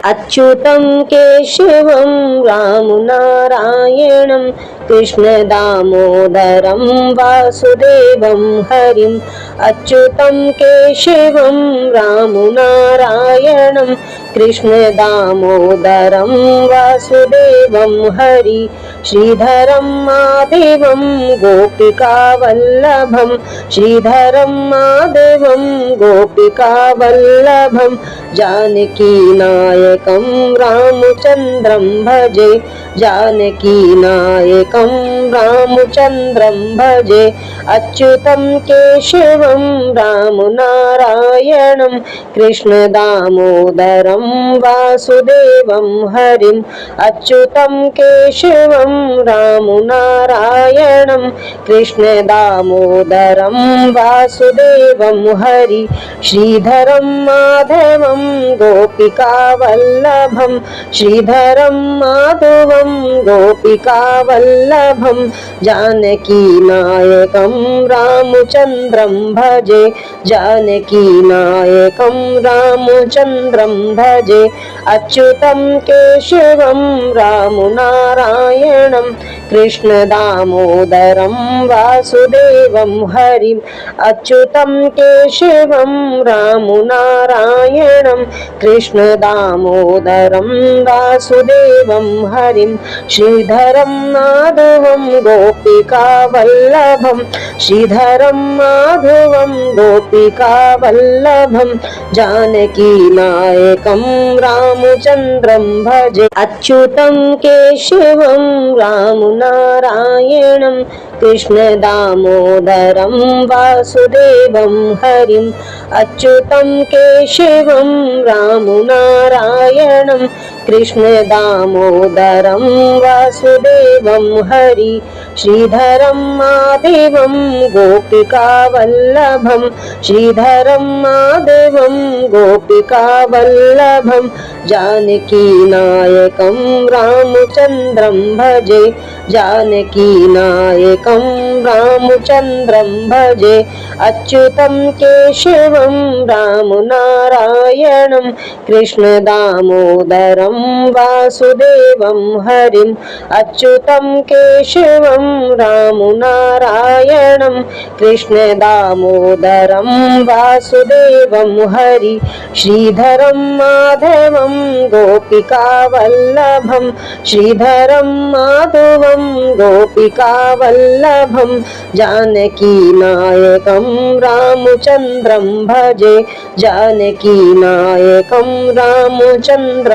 अच्युतं केशवं रामनारायणं कृष्णदामोदरं वासुदेवं हरिम् अच्युतं केशवं रामनारायणं कृष्णदामोदरं वासुदेवं हरि श्रीधरं माधवं गोपिकावल्लभं श्रीधरं माधवं गोपिकावल्लभं जानकीनायकं रामचन्द्रं भजे जानकीनायकं रामचन्द्रं भजे अच्युतं केशवं रामनारायणं कृष्णदामोदरं वासुदेवं हरिम् अच्युतं केशवं रामनारायणं कृष्णदामोदरं वासुदेवं हरि श्रीधरं माधवं गोपिकावल्लभं श्रीधरं माधवं गोपिकावल्लभं जानकीनायकं रामचन्द्रं भजे जानकीनायकं रामचन्द्रं भजे अच्युतं केशवं रामनारायणं कृष्णदामोदरं वासुदेवं हरिम् अच्युतं केशवं रामनारायणं कृष्णदामोदरं वासुदेवं हरिम् श्रीधरं माधवं गोपिकावल्लभं श्रीधरं माधवं गोपिकावल्लभं जानकीनायकं रामचन्द्रं भजे अच्युतं केशवं रामनारायणं कृष्णदामोदरं वासुदेवं हरिम् अच्युतं केशवं रामनारायणं कृष्णदामोदरं वासुदेवं हरि श्रीधरं माधवं गोपिकावल्लभं श्रीधरं माधवं गोपिकावल्लभं जानकीनायकं रामचन्द्रं भजे जानकीनायकं रामचन्द्रं भजे अच्युतं केशवं रामनारायणं कृष्णदामोदरं वासुदेवं हरिम् अच्युतं केशवं रामनारायणं कृष्णदामोदरं वासुदेवं हरि श्रीधरं माधवं गोपिकावल्लभं श्रीधरं माधवं गोपिकावल्लभं जानकीनायकं रामचन्द्रं भजे जानकीनायकं रामचन्द्रं